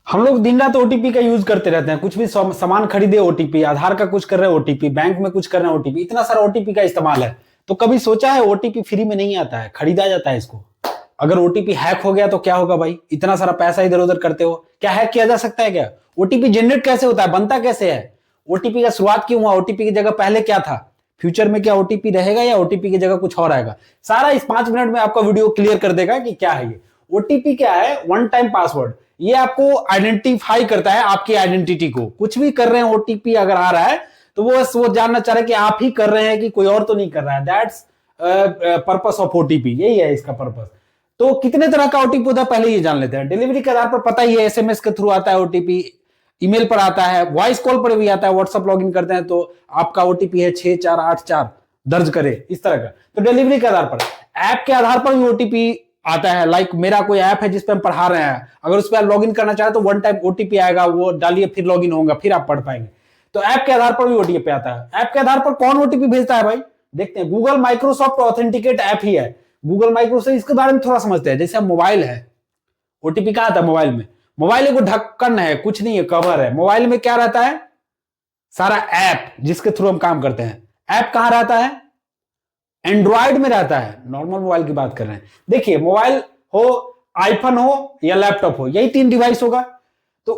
हम लोग दिन रात ओटीपी का यूज करते रहते हैं। कुछ भी सामान खरीदे ओटीपी, आधार का कुछ कर रहे हैं ओटीपी, बैंक में कुछ कर रहे हैं ओटीपी, इतना सारा ओटीपी का इस्तेमाल है। तो कभी सोचा है ओटीपी फ्री में नहीं आता है, खरीदा जाता है इसको। अगर ओटीपी हैक हो गया तो क्या होगा भाई? इतना सारा पैसा इधर उधर करते हो, क्या हैक किया जा सकता है क्या? ओटीपी जनरेट कैसे होता है, बनता कैसे है? ओटीपी का शुरुआत क्यों हुआ? ओटीपी की जगह पहले क्या था? फ्यूचर में क्या ओटीपी रहेगा या ओटीपी की जगह कुछ और आएगा? सारा इस 5 मिनट में आपका वीडियो क्लियर कर देगा कि क्या है ये ओटीपी। क्या है? One time password. ये आपको आइडेंटिफाई करता है, आपकी आइडेंटिटी को। कुछ भी कर रहे हैं, ओटीपी अगर आ रहा है तो वो जानना चाह रहा है कि आप ही कर रहे हैं कि कोई और तो नहीं कर रहा है। दैट्स पर्पस ऑफ ओटीपी, यही है इसका पर्पस। तो कितने तरह का ओटीपी होता है पहले ये जान लेते हैं। डिलीवरी के आधार पर पता ही है, एसएमएस के थ्रू आता है ओटीपी, ईमेल पर आता है, वॉइस कॉल पर भी आता है। व्हाट्सएप लॉगिन करते हैं तो आपका ओटीपी है 6484 दर्ज करे, इस तरह का। तो डिलीवरी के आधार पर, ऐप के आधार पर भी ओटीपी आता है। लाइक मेरा कोई ऐप है जिसपे हम पढ़ा रहे हैं, अगर उस पर लॉगिन करना चाहे तो वन टाइम ओटीपी आएगा, वो डालिए फिर लॉगिन होगा, फिर आप पढ़ पाएंगे। तो ऐप के आधार पर भी ओटीपी आता है। ऐप के आधार पर कौन ओटीपी भेजता है भाई? देखते हैं। गूगल माइक्रोसॉफ्ट ऑथेंटिकेट ऐप ही है। गूगल माइक्रोसॉफ्ट, इसके बारे में थोड़ा समझते हैं। जैसे मोबाइल है, ओटीपी कहां आता है? मोबाइल में। मोबाइल एक ढक्कन है, कुछ नहीं है, कवर है। मोबाइल में क्या रहता है? सारा ऐप जिसके थ्रू हम काम करते हैं। ऐप कहां रहता है? एंड्रॉयड में रहता है। नॉर्मल मोबाइल की बात कर रहे हैं। देखिए, मोबाइल हो, आईफोन हो या लैपटॉप हो, यही 3 डिवाइस होगा। तो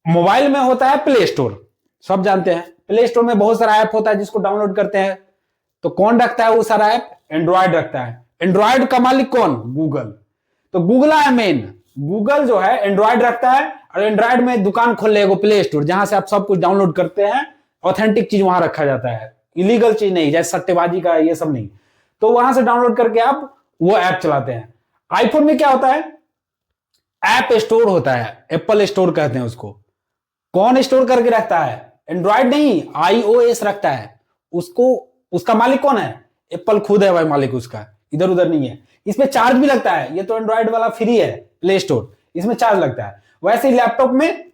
मोबाइल में होता है प्ले स्टोर, सब जानते हैं। प्ले स्टोर में बहुत सारा ऐप होता है जिसको डाउनलोड करते हैं। तो कौन रखता है वो सारा ऐप? एंड्रॉयड रखता है। एंड्रॉयड का मालिक कौन? गूगल। तो गूगल है मेन। गूगल जो है एंड्रॉयड रखता है, और एंड्रॉयड में दुकान खोल लेगा प्ले स्टोर, जहां से आप सब कुछ डाउनलोड करते हैं। ऑथेंटिक चीज वहां रखा जाता है, इलीगल चीज नहीं, जैसे सट्टेबाजी का ये सब नहीं। तो वहां से डाउनलोड करके आप वो ऐप चलाते हैं। आईफोन में क्या होता है? ऐप स्टोर होता है, एप्पल स्टोर कहते हैं उसको। कौन स्टोर करके रखता है? एंड्रॉयड नहीं, आईओएस रखता है उसको। उसका मालिक कौन है? एप्पल खुद है भाई मालिक उसका, इधर उधर नहीं है। इसमें चार्ज भी लगता है। ये तो एंड्रॉयड वाला फ्री है प्ले स्टोर, इसमें चार्ज लगता है। वैसे ही लैपटॉप में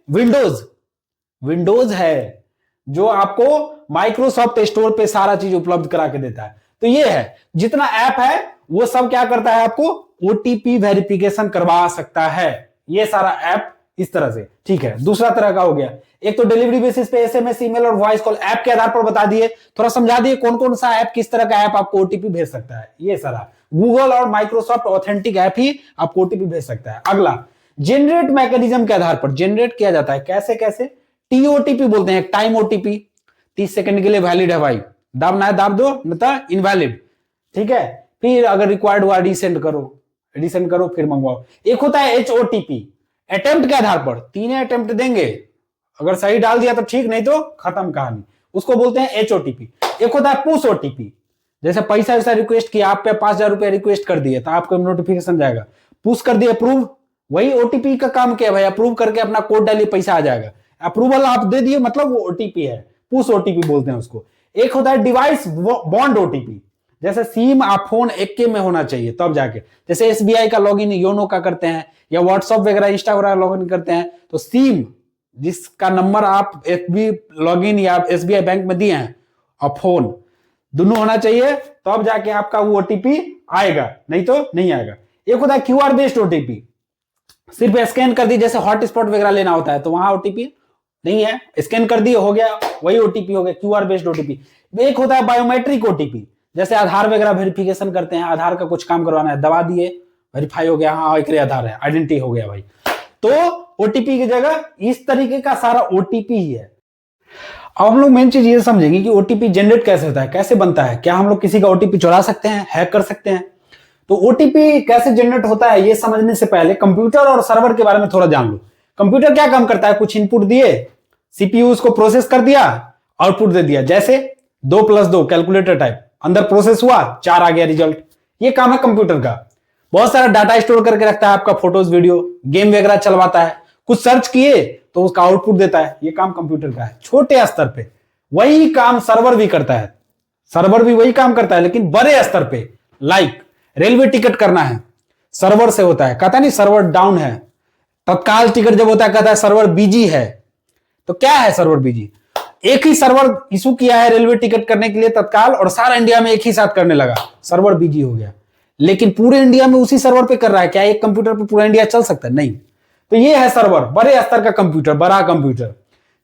विंडोज है जो आपको माइक्रोसॉफ्ट स्टोर पे सारा चीज उपलब्ध करा के देता है। तो ये है, जितना ऐप है वो सब क्या करता है? आपको ओटीपी वेरिफिकेशन करवा सकता है। ये सारा ऐप इस तरह से, ठीक है। दूसरा तरह का हो गया, एक तो डिलीवरी बेसिस पे एसएमएस, ईमेल और वॉइस कॉल। ऐप के आधार पर बता दिए, थोड़ा समझा दिए कौन कौन सा ऐप, किस तरह का ऐप आपको ओटीपी भेज सकता है। ये सारा गूगल और माइक्रोसॉफ्ट ऑथेंटिक ऐप ही आपको ओटीपी भेज सकता है। अगला, जनरेट मैकेनिज्म के आधार पर जनरेट किया जाता है। कैसे कैसे? टीओटीपी बोलते हैं, टाइम ओटीपी। 30 सेकंड के लिए वैलिड है भाई, दाबना है दाब दो, नहीं इनवैलिड, ठीक है। फिर अगर रिक्वायर्ड हुआ रीसेंड करो फिर मंगवाओ। एक होता है एचओटीपी, अटेम्प्ट के आधार पर 3 अटेम्प्ट देंगे, अगर सही डाल दिया तो ठीक, नहीं तो खत्म कहानी, उसको बोलते हैं एचओटीपी। एक होता है पुश ओटीपी, जैसे पैसा वैसा रिक्वेस्ट किया, आप पे 5,000 रुपया रिक्वेस्ट कर दिए तो आपको नोटिफिकेशन जाएगा, पुश कर दिया अप्रूव। वही ओटीपी का काम क्या है भाई? अप्रूव करके अपना कोड डालिए, पैसा आ जाएगा। अप्रूवल आप दे दिए, मतलब वो ओटीपी है, पुश ओटीपी बोलते हैं उसको। एक होता है डिवाइस बॉन्ड ओटीपी, जैसे सिम आप फोन एक के में होना चाहिए तब जाके, जैसे एसबीआई का लॉगिन योनो का करते हैं, या व्हाट्सएप वगैरह इंस्टा वगैरह लॉगिन करते हैं, तो सिम जिसका नंबर आप एफबी लॉगिन या एसबीआई बैंक में दिए हैं, और फोन दोनों होना चाहिए, तब जाके आपका वो ओटीपी आएगा, नहीं तो नहीं आएगा। एक होता है क्यूआर बेस्ड ओटीपी, सिर्फ स्कैन कर दी, जैसे हॉटस्पॉट वगैरह लेना होता है तो वहां ओटीपी नहीं है, स्कैन कर दिए हो गया, वही ओटीपी हो गया, क्यूआर बेस्ड ओटीपी। एक होता है बायोमेट्रिक ओटीपी, जैसे आधार वगैरह वेरिफिकेशन करते हैं, आधार का कुछ काम करवाना है, दबा दिए, वेरीफाई हो गया, हाँ एक आधार है, आइडेंटिटी हो गया भाई। तो ओटीपी की जगह इस तरीके का सारा ओटीपी ही है। अब हम लोग मेन चीज ये समझेंगे कि ओटीपी जनरेट कैसे होता है, कैसे बनता है, क्या हम लोग किसी का ओटीपी चुरा सकते हैं, हैक कर सकते हैं। तो ओटीपी कैसे जनरेट होता है ये समझने से पहले कंप्यूटर और सर्वर के बारे में थोड़ा जान लो। कंप्यूटर क्या काम करता है? कुछ इनपुट दिए, सीपीयू उसको प्रोसेस कर दिया, आउटपुट दे दिया, जैसे 2+2 कैलकुलेटर टाइप, अंदर प्रोसेस हुआ, 4 आ गया रिजल्ट। ये काम है कंप्यूटर का। बहुत सारा डाटा स्टोर करके रखता है, आपका फोटोज वीडियो, गेम वगैरह चलवाता है, कुछ सर्च किए तो उसका आउटपुट देता है। ये काम कंप्यूटर का है छोटे स्तर पे। वही काम सर्वर भी करता है, सर्वर भी वही काम करता है, लेकिन बड़े स्तर पे। लाइक रेलवे टिकट करना है, सर्वर से होता है, कहता नहीं सर्वर डाउन है। तत्काल टिकट जब होता है कहता है सर्वर बिजी है। तो क्या है सर्वर बिजी? एक ही सर्वर इशू किया है रेलवे टिकट करने के लिए तत्काल, और सारा इंडिया में एक ही साथ करने लगा, सर्वर बिजी हो गया। लेकिन पूरे इंडिया में उसी सर्वर पे कर रहा है, क्या एक कंप्यूटर पे पूरा इंडिया चल सकता है? नहीं। तो ये है सर्वर, बड़े स्तर का कंप्यूटर, बड़ा कंप्यूटर।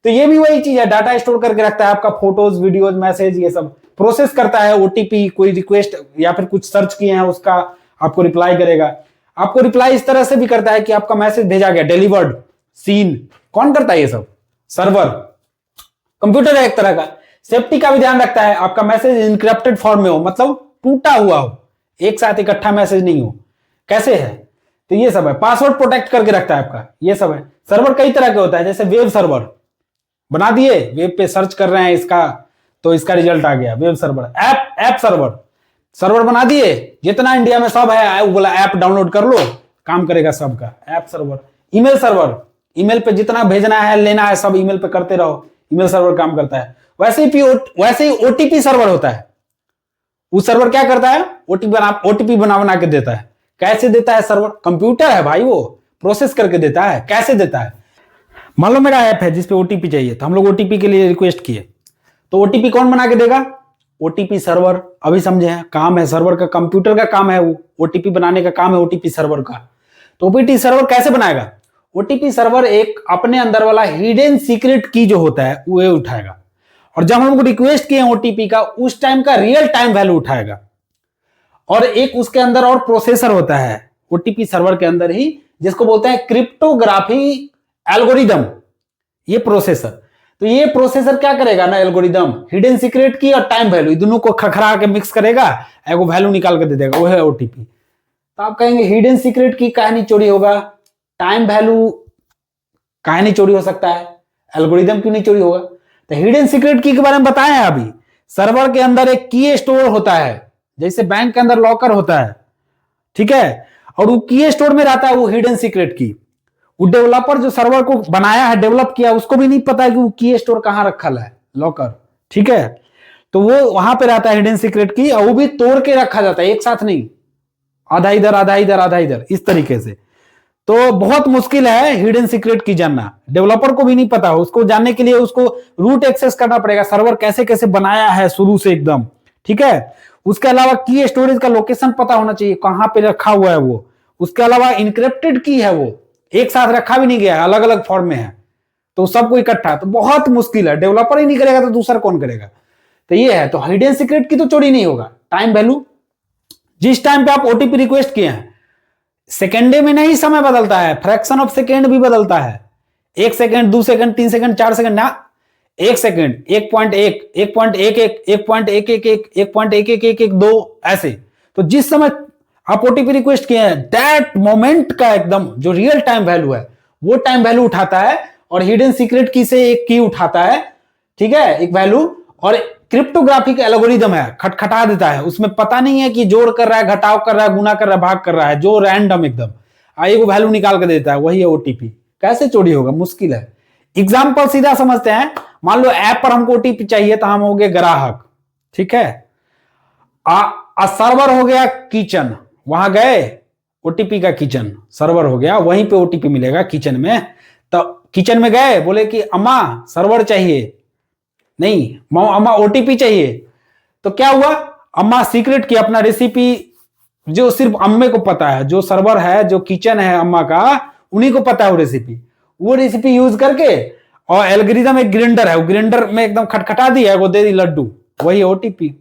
तो ये भी वही चीज है, डाटा स्टोर करके रखता है आपका, फोटोज, वीडियोज, मैसेज, ये सब प्रोसेस करता है। ओटीपी, कोई रिक्वेस्ट या फिर कुछ सर्च किए हैं उसका आपको रिप्लाई करेगा। आपको रिप्लाई इस तरह से भी करता है कि आपका मैसेज भेजा गया, डिलीवर्ड, सीन। कौन करता है ये सब? सर्वर, कंप्यूटर है एक तरह का। सेफ्टी का भी ध्यान रखता है, आपका मैसेज इनक्रिप्टेड फॉर्म में हो, मतलब टूटा हुआ हो, एक साथ इकट्ठा मैसेज नहीं हो। कैसे है? तो ये सब है। पासवर्ड प्रोटेक्ट करके रखता है आपका, ये सब है। सर्वर कई तरह के होता है, जैसे वेब सर्वर बना दिए, वेब पे सर्च कर रहे हैं इसका तो इसका रिजल्ट आ गया, web server. App server, server बना दिए, जितना इंडिया में सब है वो बोला ऐप डाउनलोड कर लो, काम करेगा सबका, app server. Email server, email पे जितना भेजना है लेना है सब ईमेल पे करते रहो, ईमेल सर्वर काम करता है। वैसे ही ओटीपी सर्वर होता है। उस सर्वर क्या करता है? ओटीपी बना के देता है। कैसे देता है सर्वर? कंप्यूटर है भाई, वो प्रोसेस करके देता है। कैसे देता है? मान लो मेरा ऐप है जिसपे ओटीपी चाहिए, तो हम लोग ओटीपी के लिए रिक्वेस्ट किए, तो ओटीपी कौन बना के देगा? OTP server. अभी समझे हैं, काम है सर्वर का, कंप्यूटर का काम है वो, ओटीपी बनाने का काम है ओटीपी सर्वर का। तो ओटीपी सर्वर कैसे बनाएगा? ओटीपी सर्वर एक अपने अंदर वाला हिडन सीक्रेट की जो होता है वो उठाएगा, और जब हम रिक्वेस्ट किए ओटीपी का, उस टाइम का रियल टाइम वैल्यू उठाएगा। और एक उसके अंदर और प्रोसेसर होता है ओटीपी सर्वर के अंदर ही, जिसको बोलते हैं क्रिप्टोग्राफी एल्गोरिदम, ये प्रोसेसर। तो ये प्रोसेसर क्या करेगा ना, एल्गोरिदम, हिडन सीक्रेट की और टाइम वैल्यू दोनों को खखरा के मिक्स करेगा, एगो वैल्यू निकाल के दे देगा, वो है ओटीपी। तो आप कहेंगे हिडन सीक्रेट की काहे नहीं चोरी होगा, टाइम वैल्यू काहे नहीं चोरी हो सकता है, एल्गोरिदम क्यों नहीं चोरी होगा? तो हिडन सीक्रेट की के बारे में बताएं हैं अभी। सर्वर के अंदर एक की स्टोर होता है, जैसे बैंक के अंदर लॉकर होता है, ठीक है, और वो की स्टोर में रहता है वो हिडन सीक्रेट की। वो डेवलपर जो सर्वर को बनाया है, डेवलप किया, उसको भी नहीं पता है कि वो की स्टोर कहां रखा है, लॉकर, ठीक है। तो वो वहां पे रहता है हिडन सीक्रेट की, और वो भी तोड़ के रखा जाता है, एक साथ नहीं, आधा इधर आधा इधर आधा इधर, इस तरीके से। तो बहुत मुश्किल है हिडन सीक्रेट की जानना, डेवलपर को भी नहीं पता हो। उसको जानने के लिए उसको रूट एक्सेस करना पड़ेगा, सर्वर कैसे कैसे बनाया है शुरू से एकदम, ठीक है। उसके अलावा की स्टोरेज का लोकेशन पता होना चाहिए, कहां पे रखा हुआ है वो। उसके अलावा इनक्रिप्टेड की है, वो एक साथ रखा भी नहीं गया है, अलग अलग फॉर्म में है, तो सबको इकट्ठा। तो बहुत मुश्किल है, डेवलपर ही नहीं करेगा तो दूसरा कौन करेगा? तो ये है। तो हिडन सीक्रेट की तो चोरी नहीं होगा। टाइम वैल्यू, जिस टाइम पे आप ओटीपी रिक्वेस्ट किए हैं, सेकेंडे में नहीं समय बदलता है, फ्रैक्शन ऑफ सेकेंड भी बदलता है। 1 सेकेंड, 2 सेकेंड, 3 सेकेंड, 4 सेकेंड ना, 1 सेकेंड, 1.1, 1.11, 1.111, 1.11112, ऐसे। तो जिस समय आप ओटीपी रिक्वेस्ट किए हैं, दैट मोमेंट का एकदम जो रियल टाइम वैल्यू है, वो टाइम वैल्यू उठाता है, और हिडन सीक्रेट की से एक की उठाता है, ठीक है, एक वैल्यू। और क्रिप्टोग्राफिक एल्गोरिदम है, खटखटा देता है, उसमें पता नहीं है कि जोड़ कर रहा है, घटाव कर रहा है, गुना कर रहा है, भाग कर रहा है, जो रैंडम एकदम एक वैल्यू निकाल कर देता है, वही है ओटीपी। कैसे चोरी होगा? मुश्किल है। एग्जाम्पल सीधा समझते हैं। मान लो ऐप पर हमको ओटीपी चाहिए, तो हम हो गए ग्राहक, ठीक है। सर्वर हो गया किचन, वहां गए, ओटीपी का किचन सर्वर हो गया, वहीं पे ओटीपी मिलेगा किचन में। तो किचन में गए, बोले कि अम्मा सर्वर चाहिए, नहीं अम्मा ओटीपी चाहिए। तो क्या हुआ, अम्मा सीक्रेट की अपना रेसिपी, जो सिर्फ अम्मे को पता है, जो सर्वर है, जो किचन है अम्मा का, उन्हीं को पता है वो रेसिपी यूज करके, और एल्गोरिथम एक ग्राइंडर है, वो ग्राइंडर में एकदम खटखटा दिया, वो दे दी लड्डू, वही ओटीपी।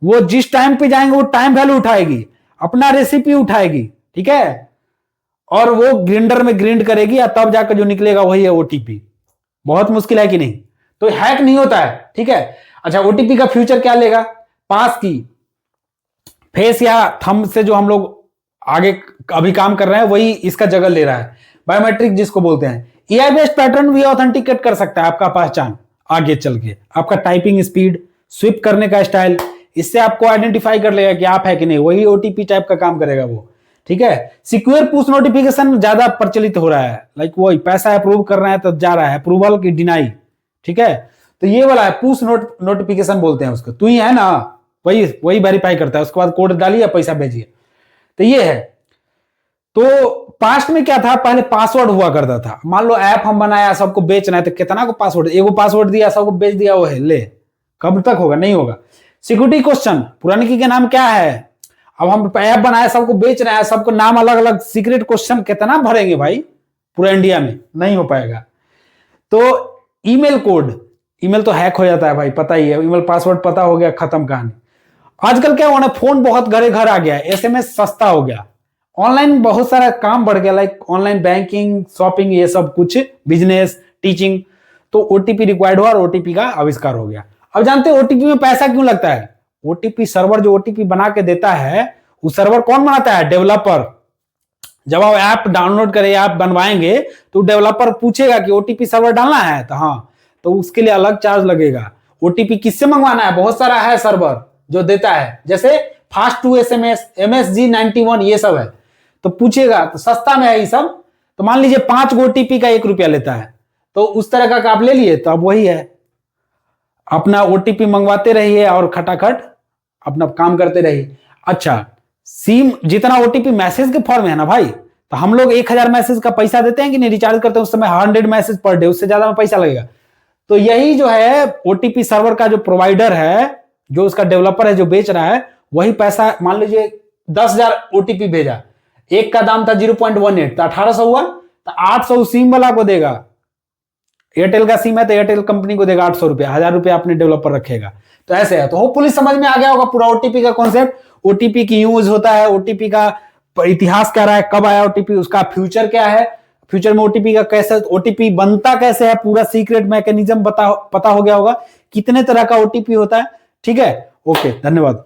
वो जिस टाइम पे जाएंगे वो टाइम वैल्यू उठाएगी, अपना रेसिपी उठाएगी, ठीक है, और वो ग्राइंडर में ग्राइंड करेगी, और तब जाकर जो निकलेगा वही है ओटीपी। बहुत मुश्किल है कि नहीं? तो हैक नहीं होता है, ठीक है। अच्छा, ओटीपी का फ्यूचर क्या लेगा? पास की, फेस या थंब से जो हम लोग आगे अभी काम कर रहे हैं, वही इसका जगह ले रहा है, बायोमेट्रिक जिसको बोलते हैं। एआई बेस्ड पैटर्न भी ऑथेंटिकेट कर सकता है आपका पहचान आगे चल के, आपका टाइपिंग स्पीड, स्विप करने का स्टाइल, इससे आपको आइडेंटिफाई कर लेगा कि आप है कि नहीं, वही ओटीपी टाइप का काम करेगा वो, ठीक है। सिक्योर पुश नोटिफिकेशन ज्यादा प्रचलित हो रहा है, लाइक वही पैसा अप्रूव कर रहे हैं तो जा रहा है, अप्रूवल की डिनाई, ठीक है। तो ये वाला है पुश नोटिफिकेशन बोलते हैं उसको, तू ही है ना, वही वेरीफाई करता है, उसके बाद कोड डालिए, पैसा भेजिए। तो ये है। तो पास्ट में क्या था, पहले पासवर्ड हुआ करता था। मान लो ऐप हम बनाया, सबको बेचना है, तो कितना को पासवर्ड, एगो पासवर्ड दिया, सबको बेच दिया, वो है ले, कब तक होगा? नहीं होगा। सिक्योरिटी क्वेश्चन, पुरानी के नाम क्या है, अब हम ऐप बनाया, सबको बेच रहे हैं, सबको नाम अलग अलग, सीक्रेट क्वेश्चन कितना भरेंगे भाई, पूरा इंडिया में नहीं हो पाएगा। तो ईमेल कोड, ईमेल तो हैक हो जाता है भाई, पता ही है, ईमेल पासवर्ड पता हो गया, खत्म कहानी। आजकल क्या हुआ ना, फोन बहुत घरे घर आ गया है, एसएमएस सस्ता हो गया, ऑनलाइन बहुत सारा काम बढ़ गया, लाइक ऑनलाइन बैंकिंग, शॉपिंग, ये सब कुछ, बिजनेस, टीचिंग। तो ओटीपी रिक्वायर्ड हुआ और ओटीपी का आविष्कार हो गया। अब जानते हैं ओटीपी में पैसा क्यों लगता है? ओटीपी सर्वर जो ओटीपी बना के देता है, वो सर्वर कौन बनाता है? डेवलपर। जब आप ऐप डाउनलोड करें, ऐप बनवाएंगे, तो डेवलपर पूछेगा कि ओटीपी सर्वर डालना है, तो हाँ, तो उसके लिए अलग चार्ज लगेगा। ओटीपी किससे मंगवाना है? बहुत सारा है सर्वर जो देता है, जैसे फास्ट टू एसएमएस, MSG91, ये सब है, तो पूछेगा, तो सस्ता में है ये सब। तो मान लीजिए 5 ओटीपी का 1 रुपया लेता है, तो उस तरह का आप ले लिए, तो अब वही है, अपना ओटीपी मंगवाते रहिए और खटाखट अपना काम करते रहिए। अच्छा, सिम जितना ओटीपी मैसेज के फॉर्म में है ना भाई, तो हम लोग 1000 मैसेज का पैसा देते हैं कि नहीं, रिचार्ज करते हैं उस समय 100 मैसेज पर डे, उससे ज्यादा में पैसा लगेगा। तो यही जो है ओटीपी सर्वर का जो प्रोवाइडर है, जो उसका डेवलपर है, जो बेच रहा है, वही पैसा, मान लीजिए 10,000 ओटीपी भेजा, एक का दाम था 0.18, तो 1800 हुआ, तो 800 सिम वाला को देगा। एयरटेल का सिम है तो एयरटेल कंपनी को देगा 800 रुपया, 1000 रुपया अपने डेवलपर रखेगा। तो ऐसे है। तो होपफुली समझ में आ गया होगा पूरा ओटीपी का कॉन्सेप्ट, ओटीपी की यूज होता है, ओटीपी का इतिहास क्या रहा है, कब आया ओटीपी, उसका फ्यूचर क्या है, फ्यूचर में ओटीपी का कैसे, ओटीपी बनता कैसे है, पूरा सीक्रेट मैकेनिज्म पता हो गया होगा, कितने तरह का ओटीपी होता है। ठीक है, ओके, धन्यवाद।